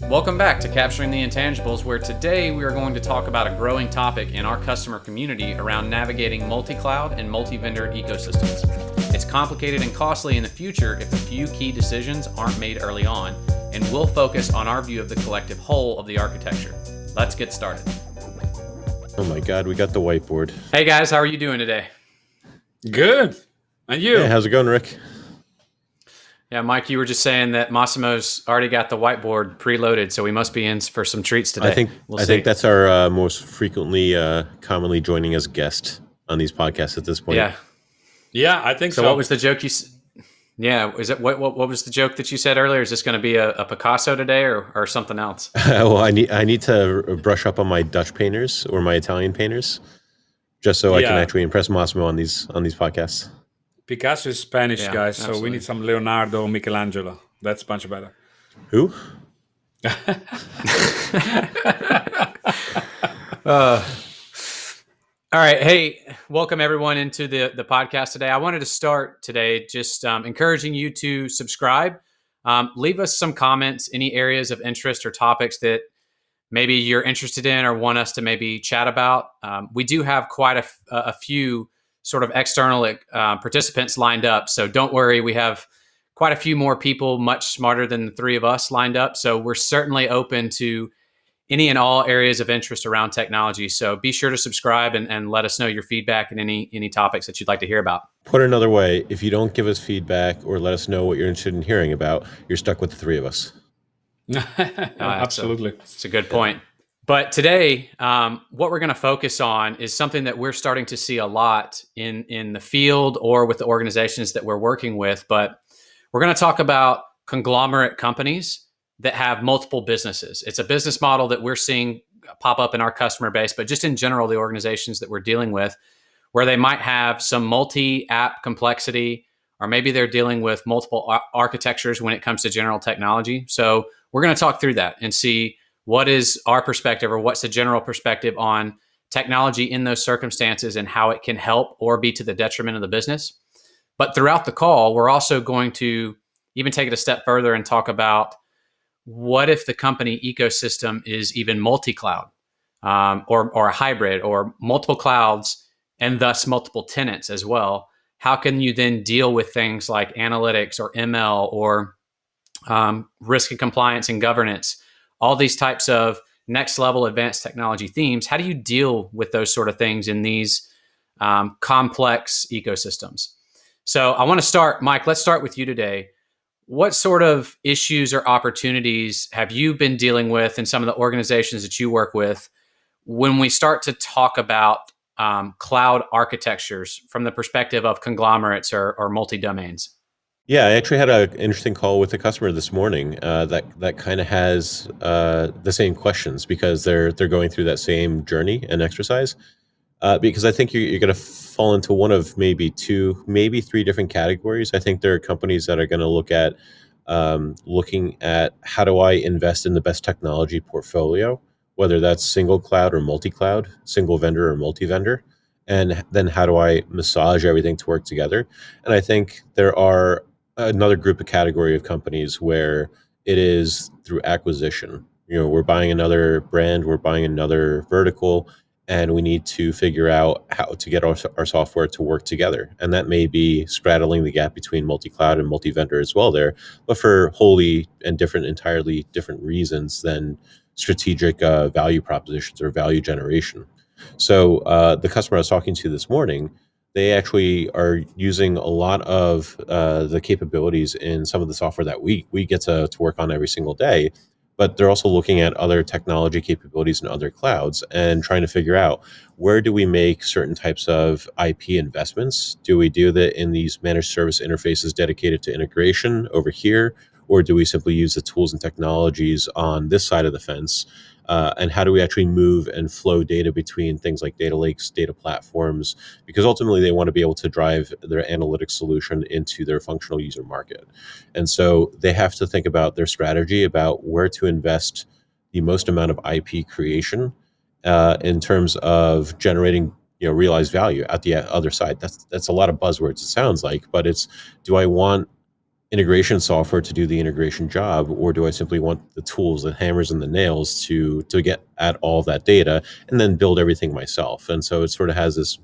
Welcome back to Capturing the Intangibles, where today we are going to talk about a growing topic in our customer community around navigating multi-cloud and multi-vendor ecosystems. It's complicated and costly in the future if a few key decisions aren't made early on, and we'll focus on our view of the collective whole of the architecture. Let's get started. Oh my God, we got the whiteboard. Hey guys, how are you doing today? Good. And you? Yeah, how's it going, Rick? Yeah, Mike, you were just saying that Massimo's already got the whiteboard preloaded, so we must be in for some treats today. I think that's our most frequently, commonly joining as guest on these podcasts at this point. Yeah, I think so. So what was the joke you? Yeah, is it what was the joke that you said earlier? Is this going to be a Picasso today or something else? Well, I need to brush up on my Dutch painters or my Italian painters, just so I can actually impress Massimo on these podcasts. Picasso is Spanish, guys, absolutely. so we need some Leonardo, Michelangelo. That's much better. Who? All right. Hey, welcome everyone into the podcast today. I wanted to start today just encouraging you to subscribe. Leave us some comments, any areas of interest or topics that maybe you're interested in or want us to maybe chat about. We do have quite a few sort of external participants lined up. So don't worry, we have quite a few more people much smarter than the three of us lined up. So we're certainly open to any and all areas of interest around technology. So be sure to subscribe and let us know your feedback and any topics that you'd like to hear about. Put another way, if you don't give us feedback or let us know what you're interested in hearing about, you're stuck with the three of us. Absolutely. It's a good point. But today, what we're going to focus on is something that we're starting to see a lot in the field or with the organizations that we're working with. But we're going to talk about conglomerate companies that have multiple businesses. It's a business model that we're seeing pop up in our customer base, but just in general, the organizations that we're dealing with, where they might have some multi-app complexity, or maybe they're dealing with multiple architectures when it comes to general technology. So we're going to talk through that and see what is our perspective or what's the general perspective on technology in those circumstances and how it can help or be to the detriment of the business. But throughout the call, we're also going to even take it a step further and talk about what if the company ecosystem is even multi-cloud or a hybrid or multiple clouds and thus multiple tenants as well. How can you then deal with things like analytics or ML or risk and compliance and governance? All these types of next level advanced technology themes. How do you deal with those sort of things in these complex ecosystems? So I want to start, Mike, let's start with you today. What sort of issues or opportunities have you been dealing with in some of the organizations that you work with when we start to talk about cloud architectures from the perspective of conglomerates or multi-domains? Yeah, I actually had an interesting call with a customer this morning that kind of has the same questions because they're going through that same journey and exercise. Because I think you're going to fall into one of maybe two, maybe three different categories. I think there are companies that are going to look at looking at how do I invest in the best technology portfolio, whether that's single cloud or multi-cloud, single vendor or multi-vendor, and then how do I massage everything to work together. And I think there are another group of category of companies where it is through acquisition. We're buying another brand, we're buying another vertical, and we need to figure out how to get our software to work together. And that may be straddling the gap between multi-cloud and multi-vendor as well there, but for wholly and entirely different reasons than strategic value propositions or value generation. So the customer I was talking to this morning, they actually are using a lot of the capabilities in some of the software that we get to work on every single day. But they're also looking at other technology capabilities in other clouds and trying to figure out where do we make certain types of IP investments? Do we do that in these managed service interfaces dedicated to integration over here? Or do we simply use the tools and technologies on this side of the fence? And how do we actually move and flow data between things like data lakes, data platforms? Because ultimately they want to be able to drive their analytics solution into their functional user market. And so they have to think about their strategy about where to invest the most amount of IP creation in terms of generating realized value at the other side. That's a lot of buzzwords, it sounds like, but it's, do I want integration software to do the integration job, or do I simply want the tools, the hammers and the nails to get at all that data and then build everything myself? And so it sort of has this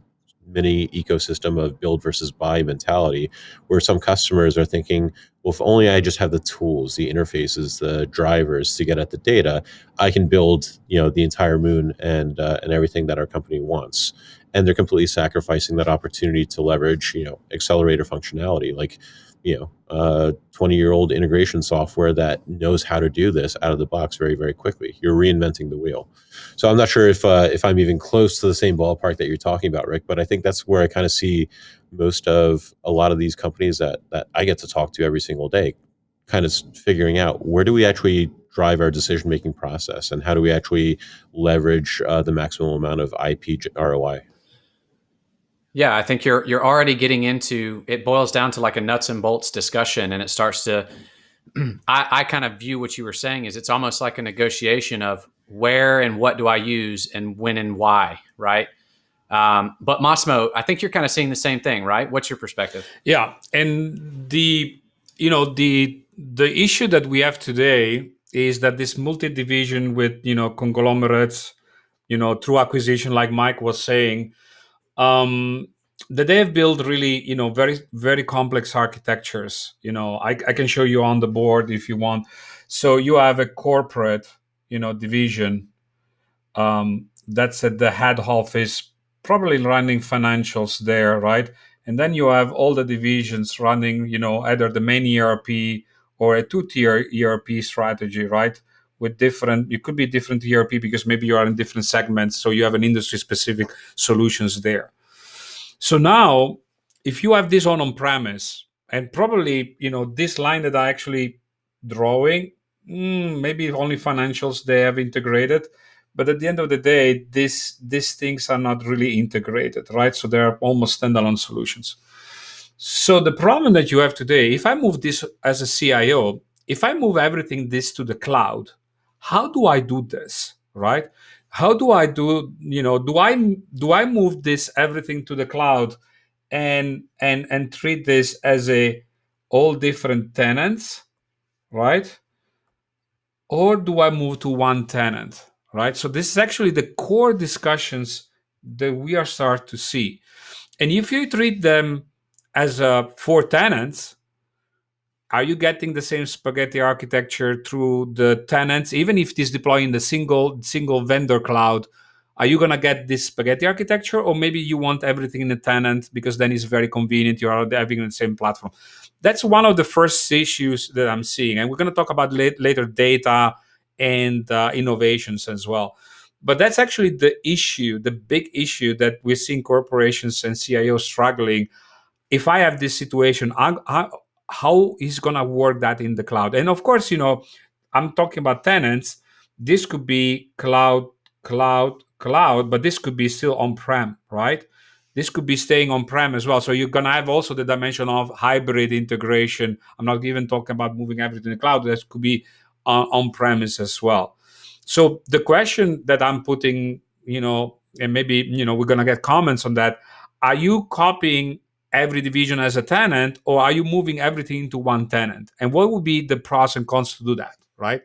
mini ecosystem of build versus buy mentality, where some customers are thinking, well, if only I just have the tools, the interfaces, the drivers to get at the data, I can build, the entire moon and everything that our company wants. And they're completely sacrificing that opportunity to leverage, accelerator functionality, like 20-year-old integration software that knows how to do this out of the box very, very quickly. You're reinventing the wheel. So I'm not sure if I'm even close to the same ballpark that you're talking about, Rick, but I think that's where I kind of see most of a lot of these companies that I get to talk to every single day, kind of figuring out, where do we actually drive our decision-making process, and how do we actually leverage the maximum amount of IP ROI? Yeah, I think you're already getting into it. Boils down to like a nuts and bolts discussion, and it starts to. I kind of view what you were saying is it's almost like a negotiation of where and what do I use and when and why, right? But Massimo, I think you're kind of seeing the same thing, right? What's your perspective? Yeah, and the issue that we have today is that this multi-division with conglomerates, through acquisition, like Mike was saying, um, that they have built really very very complex architectures. I can show you on the board if you want. So you have a corporate division that's at the head office, probably running financials there, right? And then you have all the divisions running, either the main ERP or a two-tier ERP strategy, right? With different, it could be different ERP because maybe you are in different segments, so you have an industry-specific solutions there. So now, if you have this on premise, and probably this line that I actually drawing, maybe only financials they have integrated, but at the end of the day, these things are not really integrated, right? So they're almost standalone solutions. So the problem that you have today, if I move this as a CIO, if I move everything this to the cloud, how do I do this, right? How do I do, do I move this everything to the cloud and treat this as a all different tenants, right? Or do I move to one tenant, right? So this is actually the core discussions that we are start to see. And if you treat them as four tenants, are you getting the same spaghetti architecture through the tenants? Even if it is deploying the single vendor cloud, are you gonna get this spaghetti architecture, or maybe you want everything in the tenant because then it's very convenient. You are having the same platform. That's one of the first issues that I'm seeing, and we're gonna talk about later data and innovations as well. But that's actually the issue, the big issue that we're seeing corporations and CIOs struggling. If I have this situation, how is going to work that in the cloud? And of course, I'm talking about tenants. This could be cloud, but this could be still on-prem, right? This could be staying on-prem as well. So you're going to have also the dimension of hybrid integration. I'm not even talking about moving everything to the cloud. That could be on-premise as well. So the question that I'm putting, and maybe, we're going to get comments on that. Are you copying every division as a tenant, or are you moving everything into one tenant? And what would be the pros and cons to do that, right?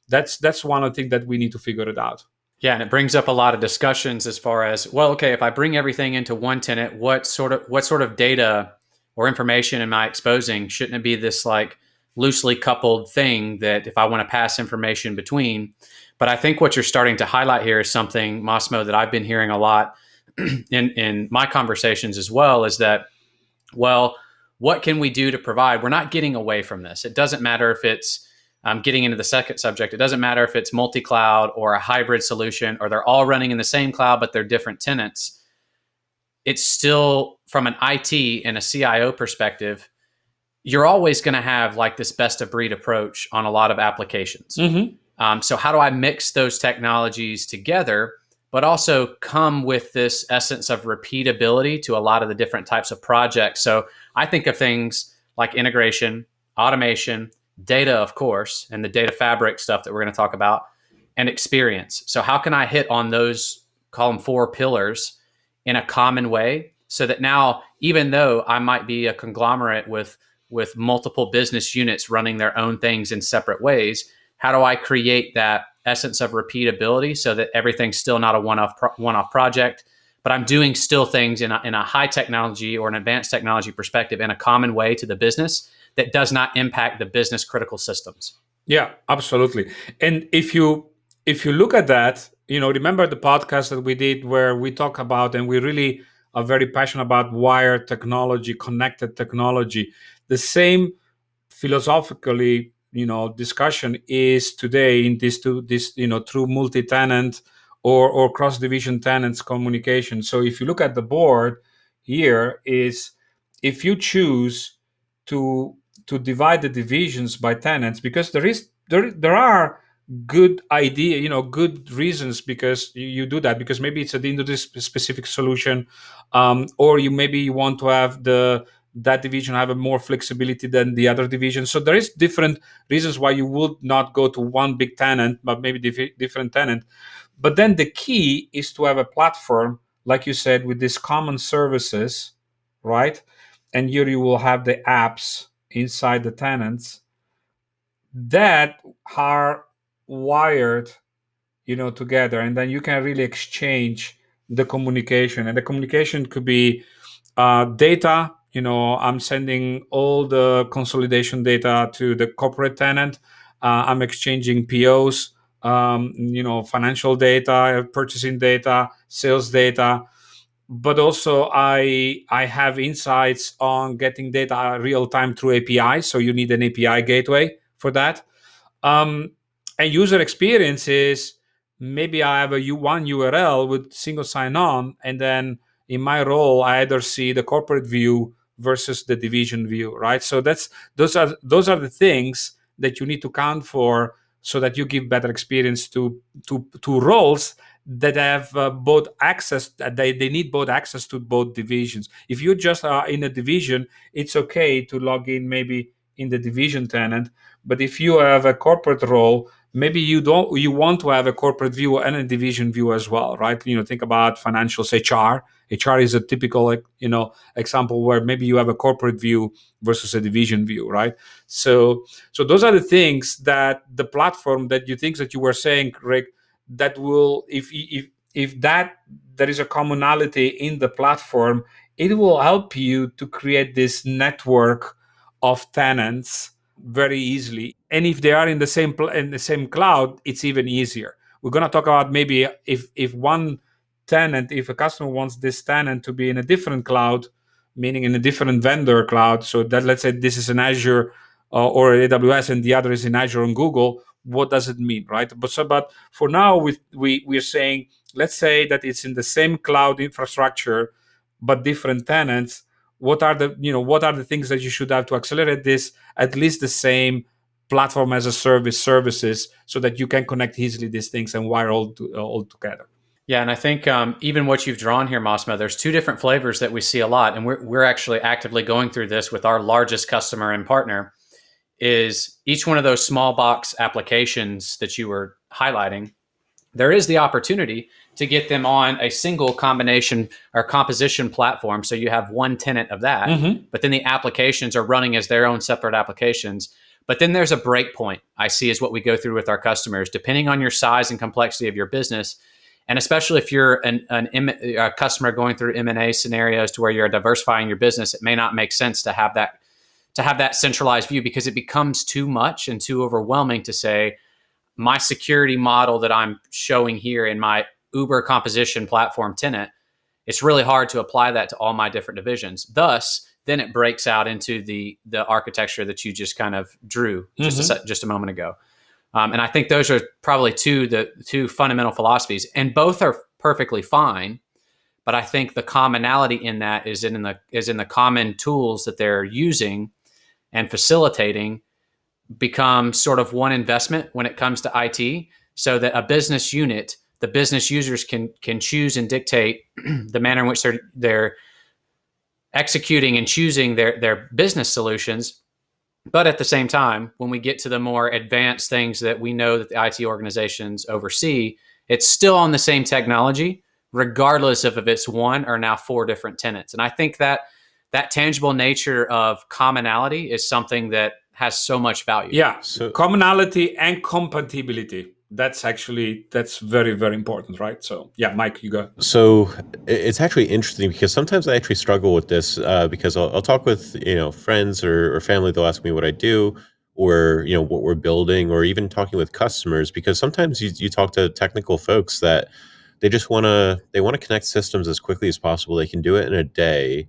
That's one of the things that we need to figure it out. Yeah, and it brings up a lot of discussions as far as, well, okay, if I bring everything into one tenant, what sort of data or information am I exposing? Shouldn't it be this like loosely coupled thing that if I want to pass information between? But I think what you're starting to highlight here is something, Massimo, that I've been hearing a lot in my conversations as well, is that, well, what can we do to provide? We're not getting away from this. It doesn't matter if it's getting into the second subject. It doesn't matter if it's multi-cloud or a hybrid solution, or they're all running in the same cloud, but they're different tenants. It's still, from an IT and a CIO perspective, you're always going to have like this best of breed approach on a lot of applications. Mm-hmm. So how do I mix those technologies together, but also come with this essence of repeatability to a lot of the different types of projects? So I think of things like integration, automation, data, of course, and the data fabric stuff that we're going to talk about, and experience. So how can I hit on those, call them 4 pillars, in a common way, so that now, even though I might be a conglomerate with with multiple business units running their own things in separate ways, how do I create that essence of repeatability so that everything's still not a one-off project, but I'm doing still things in a high technology or an advanced technology perspective in a common way to the business that does not impact the business critical systems? Yeah, absolutely. And if you look at that, remember the podcast that we did where we talk about, and we really are very passionate about wired technology, connected technology. The same philosophically, discussion is today in this through multi-tenant or cross-division tenants communication. So if you look at the board here, is if you choose to divide the divisions by tenants, because there are good reasons because you do that, because maybe it's an industry specific solution, or maybe you want to have that division have a more flexibility than the other division. So there is different reasons why you would not go to one big tenant, but maybe different tenant. But then the key is to have a platform, like you said, with these common services, right? And here you will have the apps inside the tenants that are wired, together, and then you can really exchange the communication. And the communication could be data. I'm sending all the consolidation data to the corporate tenant. I'm exchanging POs, financial data, purchasing data, sales data. But also I have insights on getting data real time through API. So you need an API gateway for that. And user experience is, maybe I have one URL with single sign-on, and then in my role, I either see the corporate view versus the division view, right? So those are the things that you need to count for, so that you give better experience to roles that have both access. They need both access to both divisions. If you just are in a division, it's okay to log in maybe in the division tenant. But if you have a corporate role, maybe you want to have a corporate view and a division view as well, right? Think about financials. HR is a typical example where maybe you have a corporate view versus a division view, right? So those are the things that the platform that you were saying, Rick, that will, if that there is a commonality in the platform, it will help you to create this network of tenants very easily. And if they are in the same cloud, it's even easier. We're going to talk about maybe if one tenant, if a customer wants this tenant to be in a different cloud, meaning in a different vendor cloud. So that, let's say this is in Azure or AWS, and the other is in Azure and Google. What does it mean, right? But for now, we're saying, let's say that it's in the same cloud infrastructure, but different tenants. What are the things that you should have to accelerate this? At least the same platform as a services, so that you can connect easily these things and wire all together. Yeah, and I think even what you've drawn here, Massimo, there's two different flavors that we see a lot, and we're actually actively going through this with our largest customer and partner. Is each one of those small box applications that you were highlighting, there is the opportunity to get them on a single combination or composition platform. So you have one tenant of that, but then the applications are running as their own separate applications. But then there's a breakpoint I see is what we go through with our customers, depending on your size and complexity of your business. And especially if you're a customer going through M&A scenarios to where you're diversifying your business, it may not make sense to have that centralized view, because it becomes too much and too overwhelming to say, my security model that I'm showing here in my Uber composition platform tenant, it's really hard to apply that to all my different divisions. Thus, then it breaks out into the architecture that you just kind of drew just a moment ago. And I think those are probably two fundamental philosophies, and both are perfectly fine. But I think the commonality in that is in the common tools that they're using and facilitating become sort of one investment when it comes to IT, so that a business unit, the business users can choose and dictate the manner in which they're executing and choosing their business solutions. But at the same time, when we get to the more advanced things that we know that the IT organizations oversee, it's still on the same technology, regardless of if it's one or now four different tenants. And I think that that tangible nature of commonality is something that has so much value. Yeah. So Commonality and compatibility. That's very, very important, right? So yeah, Mike, you go. So it's actually interesting because sometimes I actually struggle with this because I'll talk with friends or family. They'll ask me what I do, or what we're building, or even talking with customers. Because sometimes you talk to technical folks that they want to connect systems as quickly as possible. They can do it in a day,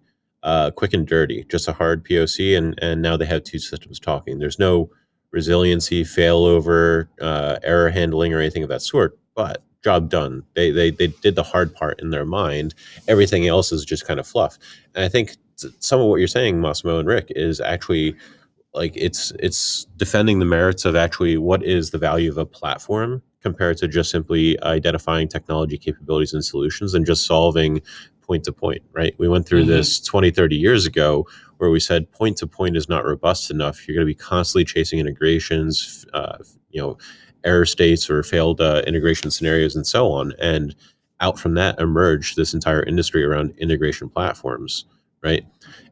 quick and dirty, just a hard POC, and now they have two systems talking. There's no resiliency, failover, error handling, or anything of that sort. But job done. They did the hard part in their mind. Everything else is just kind of fluff. And I think some of what you're saying, Massimo and Rick, is actually like it's defending the merits of actually what is the value of a platform compared to just simply identifying technology capabilities and solutions and just solving point to point, right? We went through this 20, 30 years ago where we said point to point is not robust enough. You're going to be constantly chasing integrations, error states or failed integration scenarios and so on. And out from that emerged this entire industry around integration platforms, right?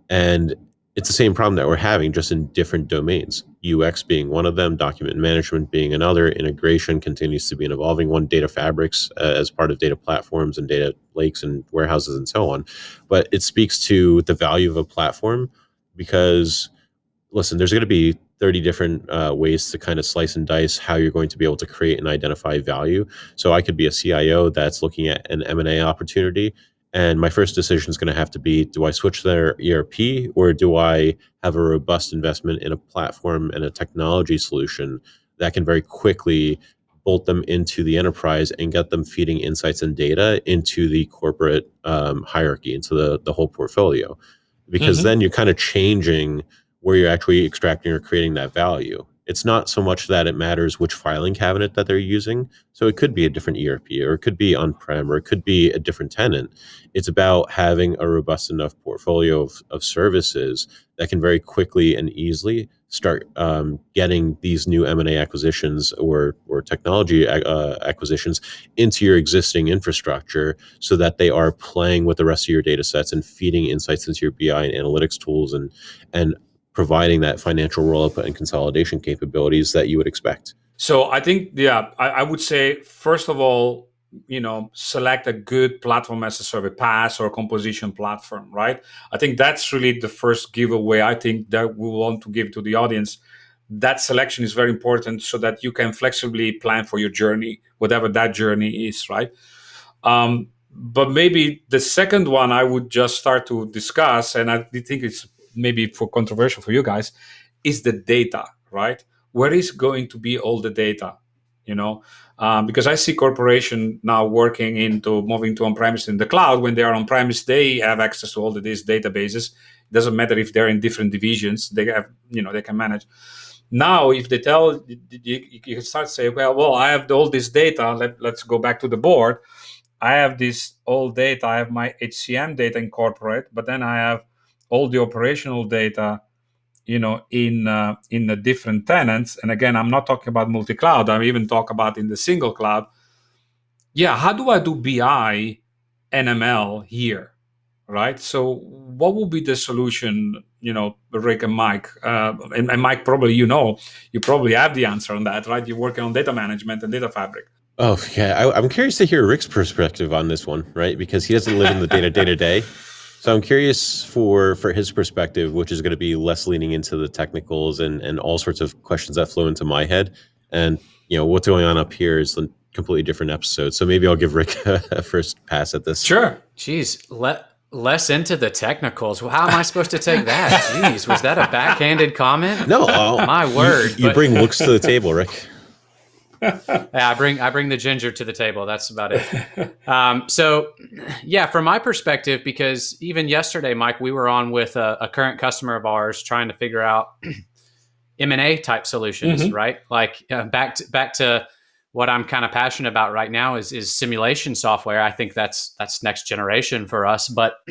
And it's the same problem that we're having, just in different domains. UX being one of them, document management being another, integration continues to be an evolving one, data fabrics as part of data platforms and data lakes and warehouses and so on. But it speaks to the value of a platform because, listen, there's going to be 30 different ways to kind of slice and dice how you're going to be able to create and identify value. So I could be a CIO that's looking at an M&A opportunity, and my first decision is going to have to be, do I switch their ERP, or do I have a robust investment in a platform and a technology solution that can very quickly bolt them into the enterprise and get them feeding insights and data into the corporate hierarchy, into the whole portfolio? Because then you're kind of changing where you're actually extracting or creating that value. It's not so much that it matters which filing cabinet that they're using. So it could be a different ERP, or it could be on-prem, or it could be a different tenant. It's about having a robust enough portfolio of services that can very quickly and easily start getting these new M&A acquisitions or technology acquisitions into your existing infrastructure, so that they are playing with the rest of your data sets and feeding insights into your BI and analytics tools, and providing that financial roll-up and consolidation capabilities that you would expect. So I think, yeah, I would say, first of all, select a good platform as a service, PaaS or composition platform, right? I think that's really the first giveaway I think that we want to give to the audience. That selection is very important so that you can flexibly plan for your journey, whatever that journey is, right? But maybe the second one I would just start to discuss, and I think it's maybe for controversial for you guys, is the data, right? Where is going to be all the data? Because I see corporation now working into moving to on-premise in the cloud. When they are on-premise, they have access to all these databases. It doesn't matter if they're in different divisions; they have, they can manage. Now, if they tell you can start to say, well, I have all this data. Let's go back to the board. I have this old data. I have my HCM data in corporate, but then I have all the operational data, in the different tenants. And again, I'm not talking about multi-cloud. I'm even talking about in the single cloud. Yeah, how do I do BI and ML here, right? So what will be the solution, Rick and Mike? And Mike, probably you probably have the answer on that, right? You're working on data management and data fabric. Oh, yeah. I'm curious to hear Rick's perspective on this one, right? Because he doesn't live in the data day-to-day. So I'm curious for his perspective, which is going to be less leaning into the technicals and all sorts of questions that flow into my head. And, what's going on up here is a completely different episode. So maybe I'll give Rick a first pass at this. Sure. Jeez, less into the technicals. Well, how am I supposed to take that? Jeez, was that a backhanded comment? No, my word. You bring looks to the table, Rick. Yeah, I bring the ginger to the table. That's about it. So, yeah, from my perspective, because even yesterday, Mike, we were on with a current customer of ours trying to figure out M&A type solutions, right? Like back to what I'm kind of passionate about right now is simulation software. I think that's next generation for us, but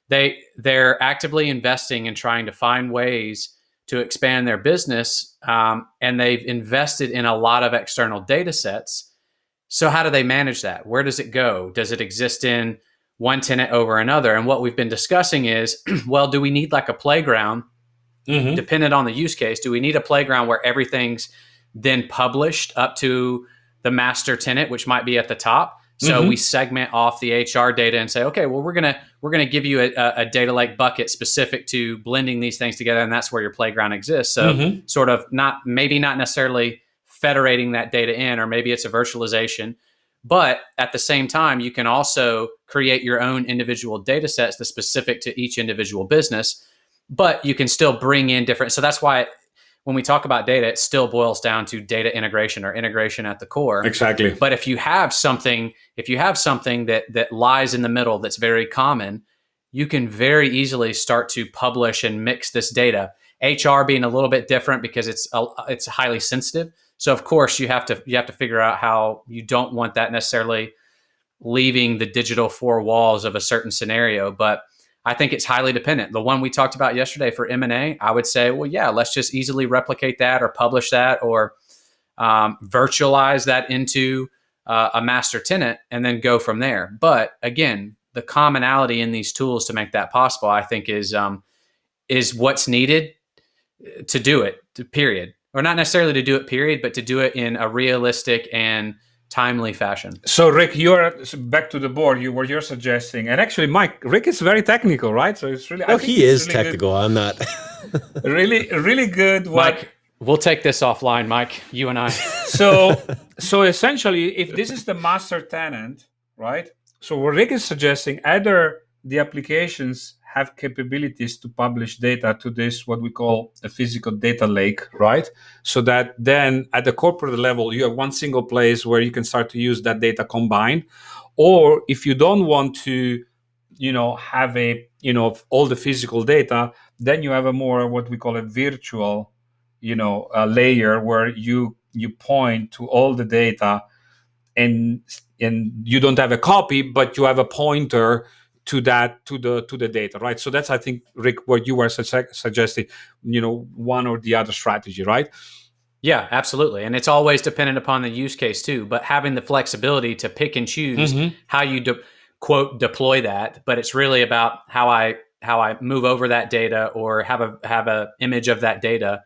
they're actively investing in trying to find ways to expand their business, and they've invested in a lot of external data sets. So how do they manage that? Where does it go? Does it exist in one tenant over another. And what we've been discussing is, well, do we need like a playground? Dependent on the use case, do we need a playground where everything's then published up to the master tenant, which might be at the top? So we segment off the HR data and say, okay, well, we're gonna give you a data lake bucket specific to blending these things together, and that's where your playground exists. So sort of not necessarily federating that data in, or maybe it's a virtualization. But at the same time, you can also create your own individual data sets that's specific to each individual business, but you can still bring in different. So that's why when we talk about data, it still boils down to data integration or integration at the core. Exactly. But if you have something that lies in the middle that's very common, you can very easily start to publish and mix this data. HR being a little bit different because it's highly sensitive. So of course you have to figure out how you don't want that necessarily leaving the digital four walls of a certain scenario. But I think it's highly dependent. The one we talked about yesterday for M&A, I would say, well, yeah, let's just easily replicate that or publish that or virtualize that into a master tenant and then go from there. But again, the commonality in these tools to make that possible, I think, is what's needed to do it, period. Or not necessarily to do it, period, but to do it in a realistic and timely fashion. So Rick, you're back to the board. You're suggesting, and actually, Rick is very technical, right? So it's really. Oh, he is really technical. Good. I'm not. really good. Mike, we'll take this offline, Mike. You and I. So essentially, if this is the master tenant, right? So what Rick is suggesting, either the applications have capabilities to publish data to this, what we call a physical data lake, right? So that then at the corporate level, you have one single place where you can start to use that data combined. Or if you don't want to, have all the physical data, then you have a more, what we call a virtual, layer where you point to all the data and you don't have a copy, but you have a pointer to the data, right? So that's, I think, Rick, what you were suggesting, one or the other strategy, right? Yeah, absolutely. And it's always dependent upon the use case too, but having the flexibility to pick and choose how you quote deploy that. But it's really about how I move over that data or have a image of that data.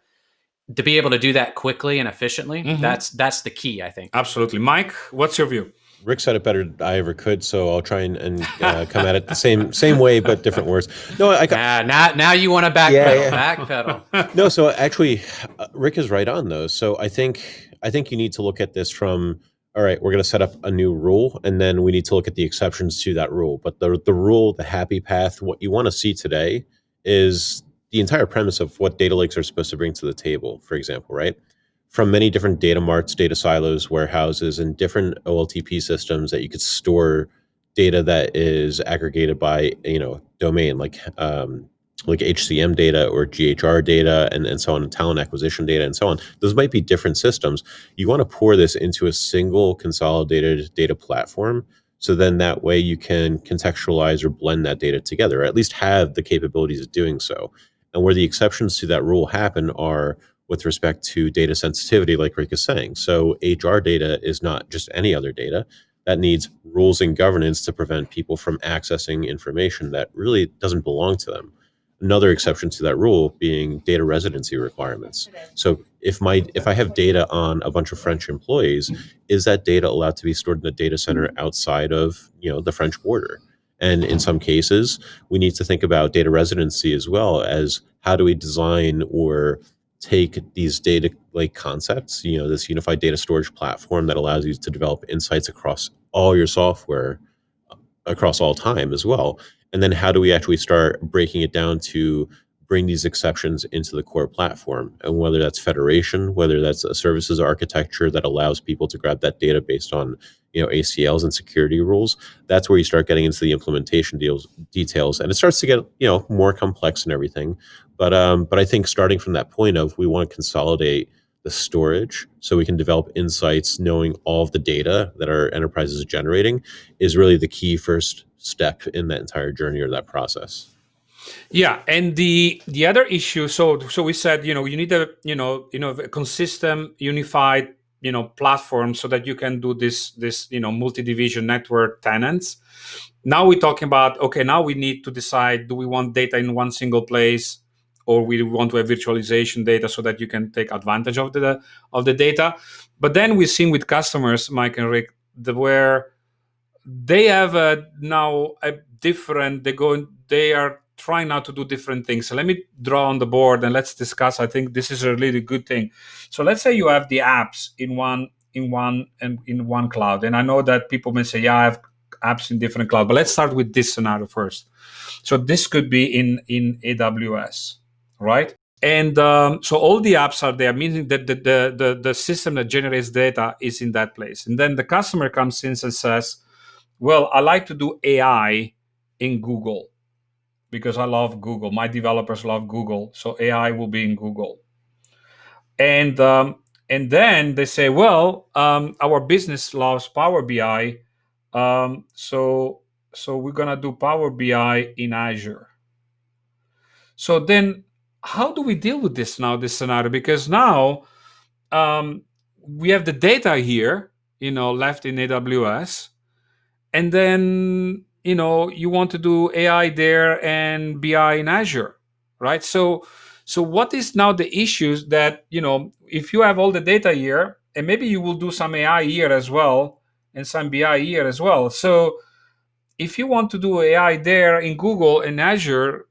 To be able to do that quickly and efficiently, that's the key, I think. Absolutely. Mike, what's your view? Rick said it better than I ever could, so I'll try and come at it the same way, but different words. No, now you want to backpedal. No, so actually, Rick is right on those. So I think you need to look at this from, all right, we're going to set up a new rule, and then we need to look at the exceptions to that rule. But the rule, the happy path, what you want to see today is the entire premise of what data lakes are supposed to bring to the table, for example, right? From many different data marts, data silos, warehouses, and different OLTP systems that you could store data that is aggregated by, domain, like HCM data or GHR data and so on, and talent acquisition data and so on. Those might be different systems. You want to pour this into a single consolidated data platform. So then that way you can contextualize or blend that data together, or at least have the capabilities of doing so. And where the exceptions to that rule happen are with respect to data sensitivity, like Rick is saying. So HR data is not just any other data. That needs rules and governance to prevent people from accessing information that really doesn't belong to them. Another exception to that rule being data residency requirements. So if I have data on a bunch of French employees, is that data allowed to be stored in a data center outside of the French border? And in some cases, we need to think about data residency as well as how do we design or take these data lake concepts, this unified data storage platform that allows you to develop insights across all your software, across all time as well. And then how do we actually start breaking it down to bring these exceptions into the core platform? And whether that's federation, whether that's a services architecture that allows people to grab that data based on ACLs and security rules, that's where you start getting into the implementation details, and it starts to get more complex and everything. But I think starting from that point of we want to consolidate the storage so we can develop insights, knowing all of the data that our enterprise is generating, is really the key first step in that entire journey or that process. Yeah, and the other issue. So we said you need a a consistent, unified platform so that you can do this multi-division network tenants. Now we're talking about, okay, now we need to decide, do we want data in one single place, or we want to have virtualization data so that you can take advantage of the data. But then we're seeing with customers, Mike and Rick, where they have now a different, they are trying now to do different things. So let me draw on the board and let's discuss. I think this is a really good thing. So let's say you have the apps in one cloud, and I know that people may say, yeah, I have apps in different cloud, but let's start with this scenario first. So this could be in AWS, right? And so all the apps are there, meaning that the system that generates data is in that place. And then the customer comes in and says, well, I like to do AI in Google because I love Google. My developers love Google, so AI will be in Google. And then they say, well, our business loves Power BI, so we're gonna do Power BI in Azure. So then, how do we deal with this now? This scenario, because now we have the data here, left in AWS. And then you want to do AI there and BI in Azure, right? So what is now the issues that if you have all the data here, and maybe you will do some AI here as well and some BI here as well. So if you want to do AI there in Google and Azure,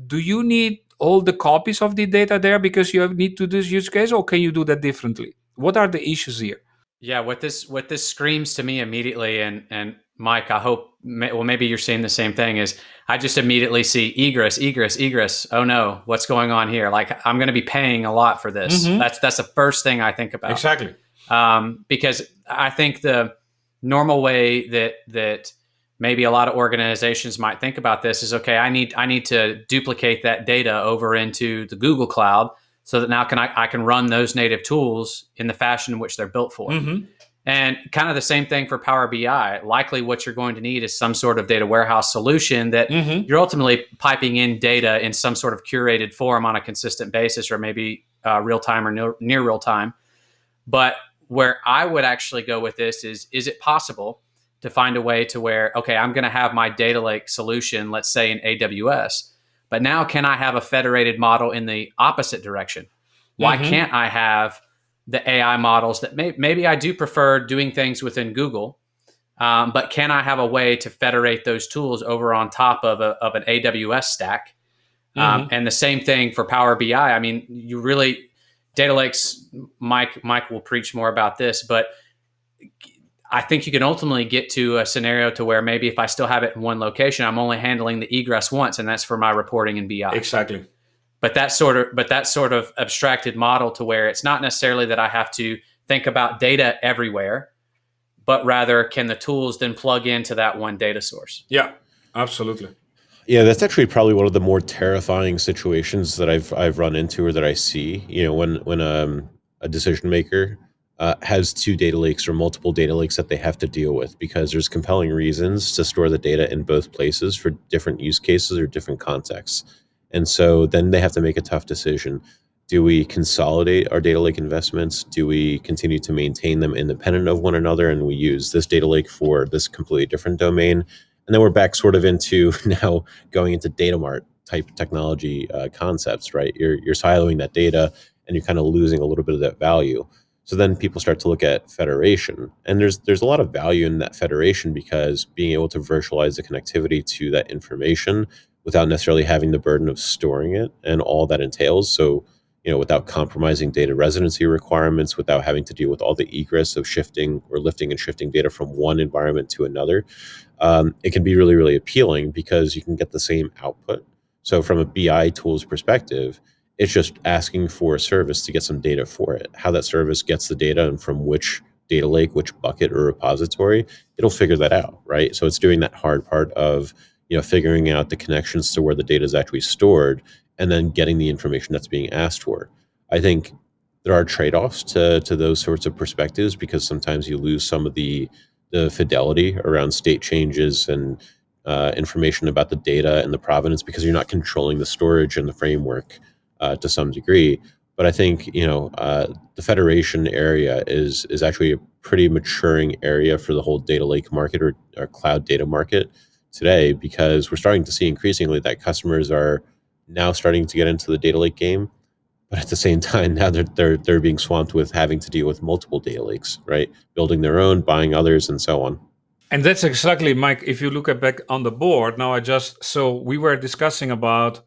do you need all the copies of the data there because you need to do this use case, or can you do that differently? What are the issues here? Yeah, what this screams to me immediately, and Mike, I hope, well, maybe you're seeing the same thing, is I just immediately see egress. Oh no, what's going on here? Like, I'm going to be paying a lot for this. Mm-hmm. That's the first thing I think about. Exactly. Because I think the normal way that maybe a lot of organizations might think about this is, okay, I need to duplicate that data over into the Google Cloud, so that now I can run those native tools in the fashion in which they're built for. Mm-hmm. And kind of the same thing for Power BI. Likely what you're going to need is some sort of data warehouse solution that Mm-hmm. you're ultimately piping in data in some sort of curated form on a consistent basis, or maybe real time or near real time. But where I would actually go with this is it possible to find a way to where, okay, I'm going to have my data lake solution, let's say in AWS, but now can I have a federated model in the opposite direction? Why Mm-hmm. can't I have the AI models that maybe I do prefer doing things within Google, but can I have a way to federate those tools over on top of an AWS stack? Mm-hmm. And the same thing for Power BI. I mean, you really, data lakes, Mike will preach more about this, but I think you can ultimately get to a scenario to where maybe if I still have it in one location, I'm only handling the egress once, and that's for my reporting in BI. Exactly. But that sort of abstracted model to where it's not necessarily that I have to think about data everywhere, but rather can the tools then plug into that one data source? Yeah, absolutely. Yeah, that's actually probably one of the more terrifying situations that I've run into, or that I see. When a decision maker has two data lakes or multiple data lakes that they have to deal with, because there's compelling reasons to store the data in both places for different use cases or different contexts. And so then they have to make a tough decision. Do we consolidate our data lake investments? Do we continue to maintain them independent of one another, and we use this data lake for this completely different domain? And then we're back sort of into now going into data mart type technology concepts, right? You're siloing that data, and you're kind of losing a little bit of that value. So then people start to look at federation, and there's a lot of value in that federation, because being able to virtualize the connectivity to that information without necessarily having the burden of storing it and all that entails. So, without compromising data residency requirements, without having to deal with all the egress of shifting or lifting and shifting data from one environment to another, it can be really, really appealing, because you can get the same output. So from a BI tools perspective, it's just asking for a service to get some data for it. How that service gets the data and from which data lake, which bucket or repository, it'll figure that out, right? So it's doing that hard part of figuring out the connections to where the data is actually stored, and then getting the information that's being asked for. I think there are trade-offs to those sorts of perspectives, because sometimes you lose some of the fidelity around state changes and information about the data and the provenance, because you're not controlling the storage and the framework to some degree. But I think the federation area is actually a pretty maturing area for the whole data lake market or cloud data market today, because we're starting to see increasingly that customers are now starting to get into the data lake game, but at the same time now they're being swamped with having to deal with multiple data lakes, right? Building their own, buying others, and so on. And that's exactly, Mike, if you look at back on the board, now so we were discussing about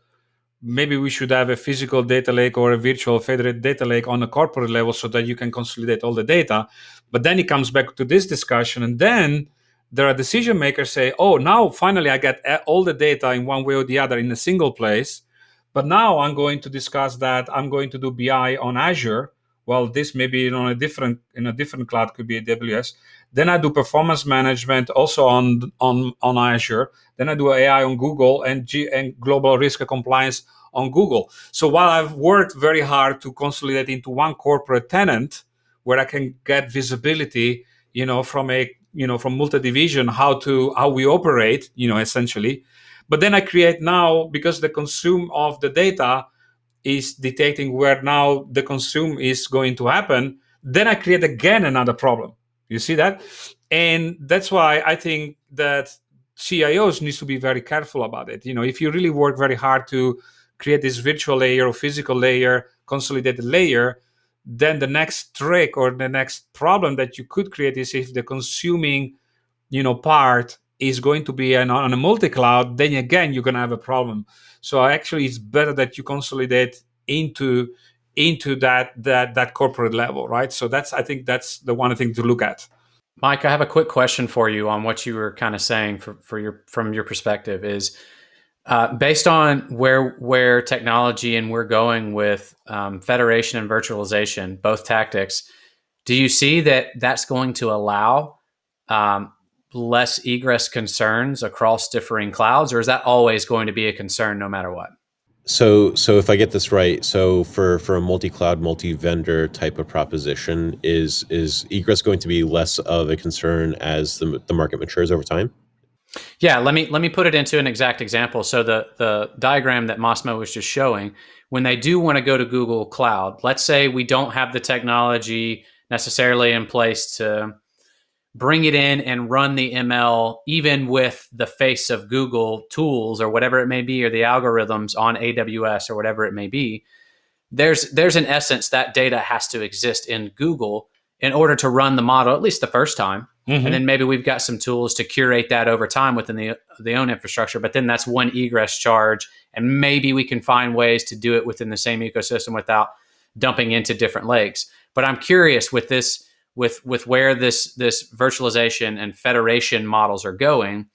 maybe we should have a physical data lake or a virtual federated data lake on a corporate level so that you can consolidate all the data. But then it comes back to this discussion, and then there are decision makers say, oh, now finally I get all the data in one way or the other in a single place. But now I'm going to discuss that I'm going to do BI on Azure. Well, this may be on a different cloud, could be AWS. Then I do performance management also on Azure. Then I do AI on Google and global risk and compliance on Google. So while I've worked very hard to consolidate into one corporate tenant where I can get visibility, from multi-division, how we operate, essentially. But then I create now, because the consume of the data is detecting where now the consume is going to happen, then I create again another problem. You see that? And that's why I think that CIOs needs to be very careful about it. If you really work very hard to create this virtual layer or physical layer, consolidated layer, then the next trick or the next problem that you could create is if the consuming part is going to be on a multi-cloud, then again you're going to have a problem. So actually it's better that you consolidate into that corporate level, right? So I think that's the one thing to look at. Mike, I have a quick question for you on what you were kind of saying from your perspective is based on where technology and we're going with federation and virtualization, both tactics. Do you see that that's going to allow less egress concerns across differing clouds, or is that always going to be a concern no matter what? So if I get this right, so for a multi-cloud, multi-vendor type of proposition, is egress going to be less of a concern as the market matures over time? Yeah, let me put it into an exact example. So the diagram that Massimo was just showing, when they do want to go to Google Cloud, let's say we don't have the technology necessarily in place to bring it in and run the ML, even with the face of Google tools or whatever it may be, or the algorithms on AWS or whatever it may be. There's in essence that data has to exist in Google in order to run the model, at least the first time. Mm-hmm. And then maybe we've got some tools to curate that over time within the own infrastructure. But then that's one egress charge. And maybe we can find ways to do it within the same ecosystem without dumping into different lakes. But I'm curious with this, with where this virtualization and federation models are going,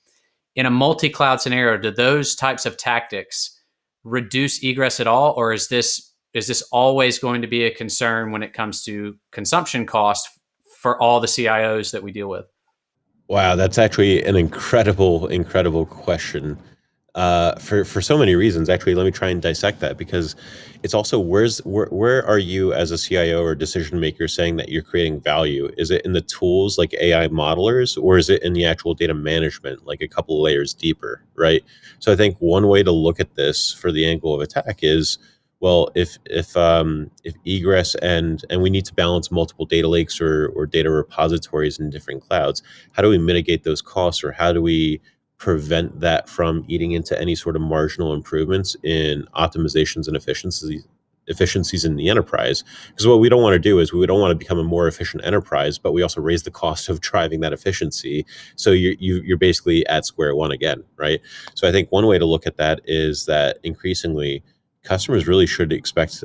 in a multi-cloud scenario, do those types of tactics reduce egress at all? Or is this always going to be a concern when it comes to consumption cost for all the CIOs that we deal with? Wow, that's actually an incredible question. For so many reasons. Actually, let me try and dissect that, because it's also where are you as a CIO or decision maker saying that you're creating value? Is it in the tools like AI modelers, or is it in the actual data management, like a couple of layers deeper, right? So I think one way to look at this for the angle of attack is, well, if egress and we need to balance multiple data lakes or data repositories in different clouds, how do we mitigate those costs, or how do we prevent that from eating into any sort of marginal improvements in optimizations and efficiencies in the enterprise? Because what we don't want to do is we don't want to become a more efficient enterprise, but we also raise the cost of driving that efficiency. So you're basically at square one again, right? So I think one way to look at that is that increasingly customers really should expect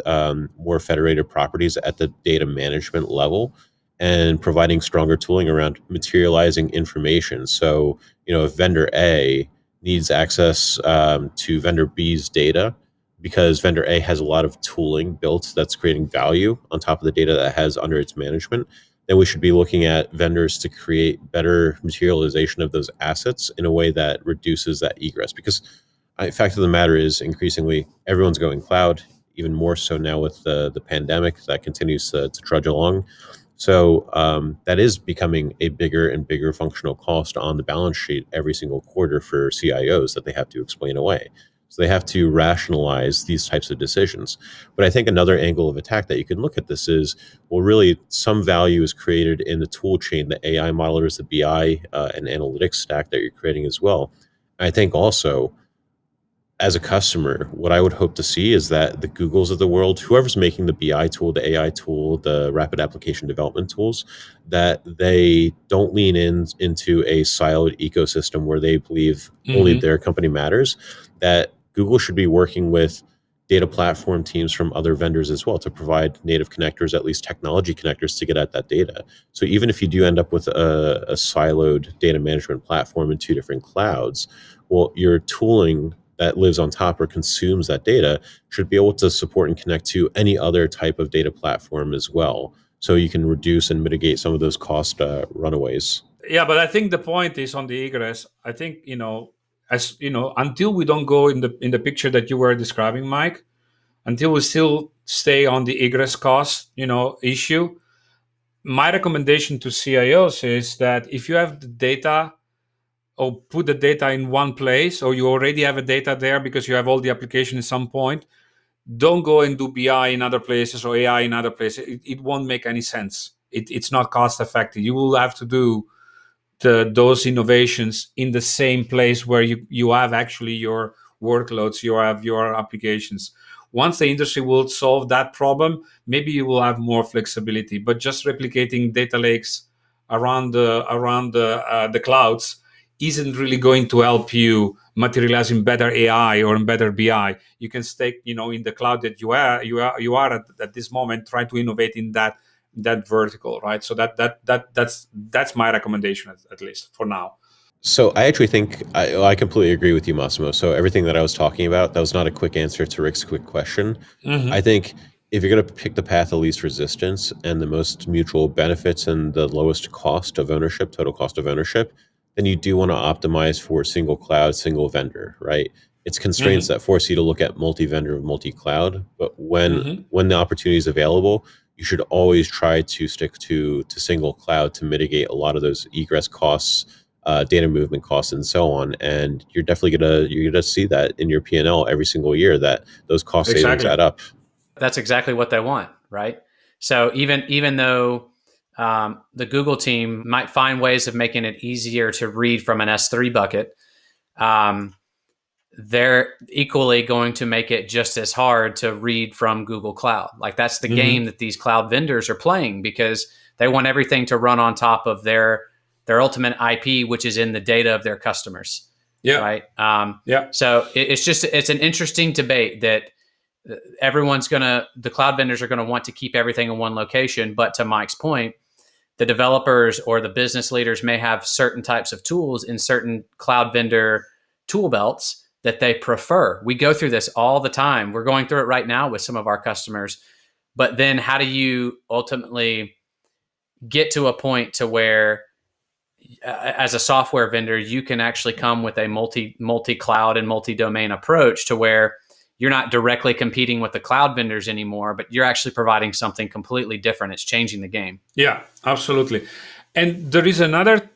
more federated properties at the data management level, and providing stronger tooling around materializing information. So, if vendor A needs access to vendor B's data, because vendor A has a lot of tooling built that's creating value on top of the data that has under its management, then we should be looking at vendors to create better materialization of those assets in a way that reduces that egress. Because the fact of the matter is, increasingly, everyone's going cloud, even more so now with the pandemic that continues to trudge along. So that is becoming a bigger and bigger functional cost on the balance sheet every single quarter for CIOs that they have to explain away. So they have to rationalize these types of decisions. But I think another angle of attack that you can look at this is, well, really some value is created in the tool chain, the AI modelers, the BI and analytics stack that you're creating as well. I think also, as a customer, what I would hope to see is that the Googles of the world, whoever's making the BI tool, the AI tool, the rapid application development tools, that they don't lean into a siloed ecosystem where they believe only their company matters. That Google should be working with data platform teams from other vendors as well to provide native connectors, at least technology connectors, to get at that data. So even if you do end up with a siloed data management platform in two different clouds, well, your tooling that lives on top or consumes that data should be able to support and connect to any other type of data platform as well. So you can reduce and mitigate some of those cost runaways. Yeah, but I think the point is on the egress. I think, as until we don't go in the picture that you were describing, Mike, until we still stay on the egress cost, issue, my recommendation to CIOs is that if you have the data, or put the data in one place, or you already have a data there because you have all the application at some point, don't go and do BI in other places or AI in other places. It won't make any sense. It's not cost effective. You will have to do those innovations in the same place where you have actually your workloads, you have your applications. Once the industry will solve that problem, maybe you will have more flexibility. But just replicating data lakes around the clouds isn't really going to help you materialize in better AI or in better BI. You can stay, in the cloud that you are at this moment, try to innovate in that vertical, right? So that's my recommendation, at least for now. So I actually think I completely agree with you, Massimo. So everything that I was talking about, that was not a quick answer to Rick's quick question. I think if you're going to pick the path of least resistance and the most mutual benefits and the lowest cost of ownership, total cost of ownership, then you do want to optimize for single cloud, single vendor, right? It's constraints that force you to look at multi-vendor, multi-cloud. But when the opportunity is available, you should always try to stick to single cloud to mitigate a lot of those egress costs, data movement costs, and so on. And you're definitely gonna see that in your P&L every single year, that those cost savings add up. That's exactly what they want, right? So even though the Google team might find ways of making it easier to read from an S3 bucket, they're equally going to make it just as hard to read from Google Cloud. Like that's the game that these cloud vendors are playing, because they want everything to run on top of their ultimate IP, which is in the data of their customers. Yeah. Right. So it's an interesting debate that the cloud vendors are going to want to keep everything in one location. But to Mike's point, the developers or the business leaders may have certain types of tools in certain cloud vendor tool belts that they prefer. We go through this all the time. We're going through it right now with some of our customers. But then how do you ultimately get to a point to where as a software vendor, you can actually come with a multi-cloud and multi-domain approach to where you're not directly competing with the cloud vendors anymore, but you're actually providing something completely different. It's changing the game. Yeah, absolutely. And there is another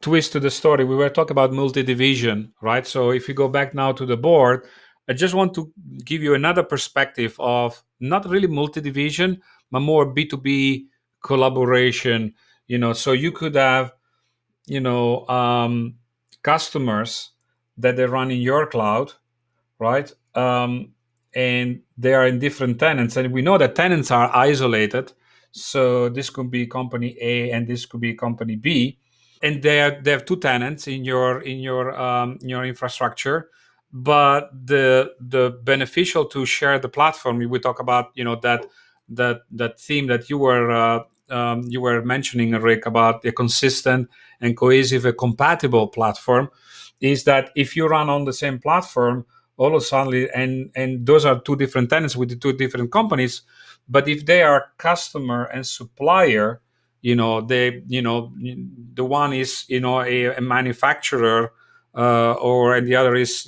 twist to the story. We were talking about multi-division, right? So if you go back now to the board, I just want to give you another perspective of not really multi-division, but more B2B collaboration. So you could have, customers that they run in your cloud, right? And they are in different tenants, and we know that tenants are isolated. So this could be company A and this could be company B, and they have two tenants in your infrastructure. But the beneficial to share the platform, we talk about that theme that you were mentioning, Rick, about the consistent and cohesive, a compatible platform, is that if you run on the same platform, all of a sudden, and those are two different tenants with the two different companies, but if they are customer and supplier, the one is a manufacturer, and the other is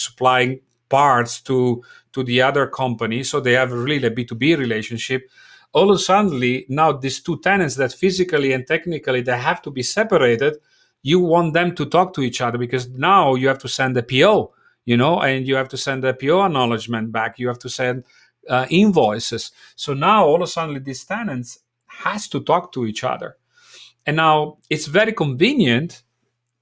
supplying parts to the other company, so they have really a B2B relationship. All of a sudden, now these two tenants that physically and technically they have to be separated, you want them to talk to each other, because now you have to send a PO. and you have to send a PO acknowledgement back. You have to send invoices. So now all of a sudden these tenants has to talk to each other. And now it's very convenient,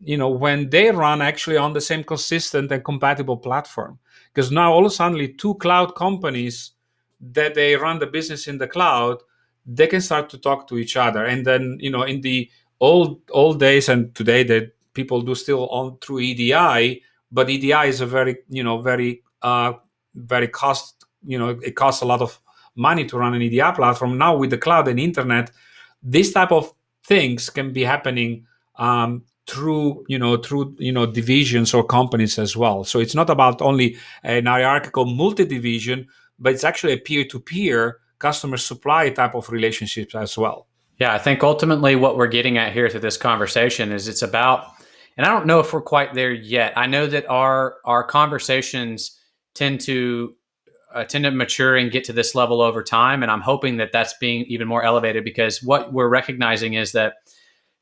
when they run actually on the same consistent and compatible platform. Because now all of a sudden two cloud companies that they run the business in the cloud, they can start to talk to each other. And then, in the old days and today that people do still on through EDI, but EDI is a very, very it costs a lot of money to run an EDI platform. Now with the cloud and internet, this type of things can be happening through divisions or companies as well. So it's not about only an hierarchical multi-division, but it's actually a peer-to-peer customer supply type of relationships as well. Yeah, I think ultimately what we're getting at here through this conversation is it's about, and I don't know if we're quite there yet. I know that our conversations tend to mature and get to this level over time, and I'm hoping that that's being even more elevated, because what we're recognizing is that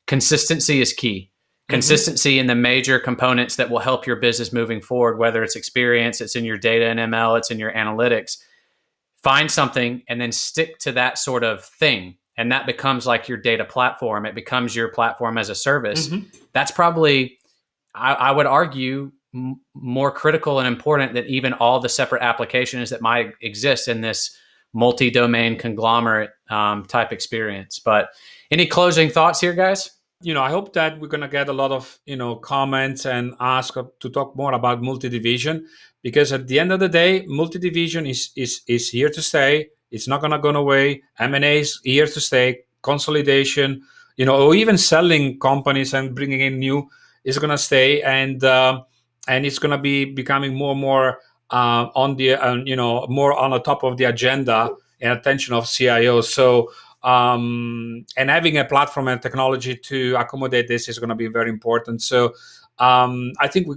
consistency is key. Consistency in the major components that will help your business moving forward, whether it's experience, it's in your data and ML, it's in your analytics. Find something and then stick to that sort of thing. And that becomes like your data platform. It becomes your platform as a service. That's probably, I would argue, more critical and important than even all the separate applications that might exist in this multi-domain conglomerate type experience. But any closing thoughts here, guys? I hope that we're going to get a lot of, comments and ask to talk more about multi-division, because at the end of the day, multi-division is here to stay. It's not going to go away. M&A is here to stay. Consolidation, or even selling companies and bringing in new is going to stay. And it's going to be becoming more and more on the, more on the top of the agenda and attention of CIOs. So, and having a platform and technology to accommodate this is going to be very important. So I think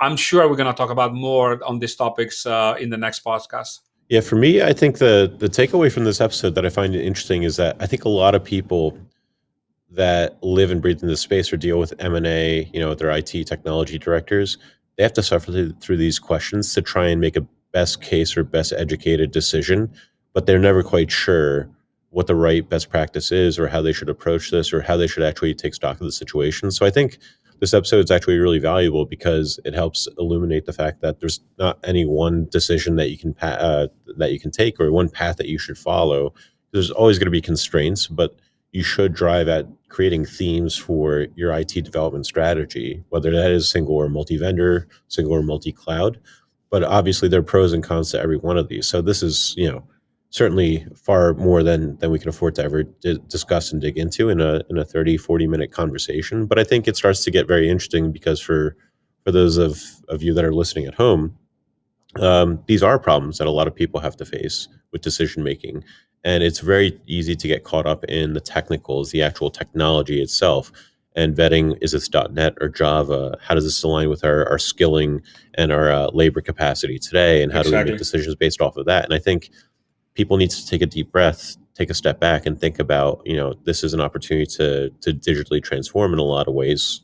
I'm sure we're going to talk about more on these topics in the next podcast. Yeah, for me, I think the takeaway from this episode that I find interesting is that I think a lot of people that live and breathe in this space or deal with M&A, with their IT technology directors, they have to suffer through these questions to try and make a best case or best educated decision, but they're never quite sure what the right best practice is, or how they should approach this, or how they should actually take stock of the situation. So I think this episode is actually really valuable because it helps illuminate the fact that there's not any one decision that you can take, or one path that you should follow. There's always going to be constraints, but you should drive at creating themes for your IT development strategy, whether that is single or multi-vendor, single or multi-cloud. But obviously there are pros and cons to every one of these. So this is, certainly far more than we can afford to ever discuss and dig into in a 30, 40-minute conversation. But I think it starts to get very interesting, because for those of you that are listening at home, these are problems that a lot of people have to face with decision making. And it's very easy to get caught up in the technicals, the actual technology itself, and vetting, is this .NET or Java? How does this align with our skilling and our labor capacity today? And how do we make decisions based off of that? And I think people need to take a deep breath, take a step back, and think about, this is an opportunity to digitally transform in a lot of ways.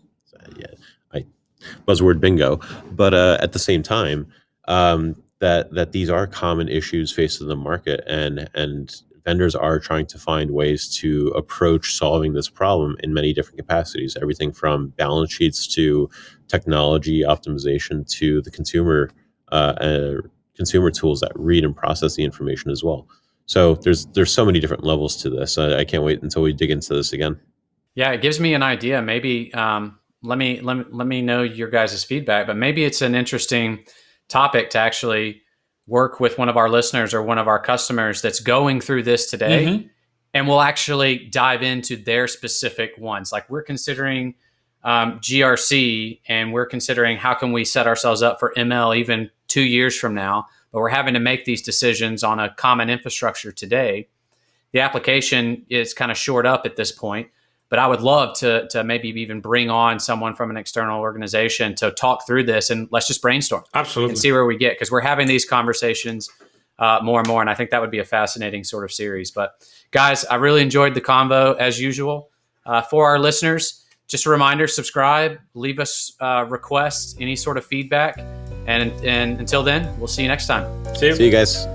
Buzzword bingo. But at the same time, that these are common issues faced in the market, and vendors are trying to find ways to approach solving this problem in many different capacities. Everything from balance sheets to technology optimization to the consumer tools that read and process the information as well. So there's so many different levels to this. I can't wait until we dig into this again. Yeah, it gives me an idea. Maybe let me know your guys' feedback, but maybe it's an interesting topic to actually work with one of our listeners or one of our customers that's going through this today, and we'll actually dive into their specific ones. Like, we're considering GRC, and we're considering how can we set ourselves up for ML even 2 years from now, but we're having to make these decisions on a common infrastructure today. The application is kind of shored up at this point, but I would love to maybe even bring on someone from an external organization to talk through this, and let's just brainstorm. Absolutely. And see where we get, because we're having these conversations more and more, and I think that would be a fascinating sort of series. But guys, I really enjoyed the convo as usual. For our listeners, just a reminder, subscribe, leave us requests, any sort of feedback, And until then, we'll see you next time. See you. See you guys.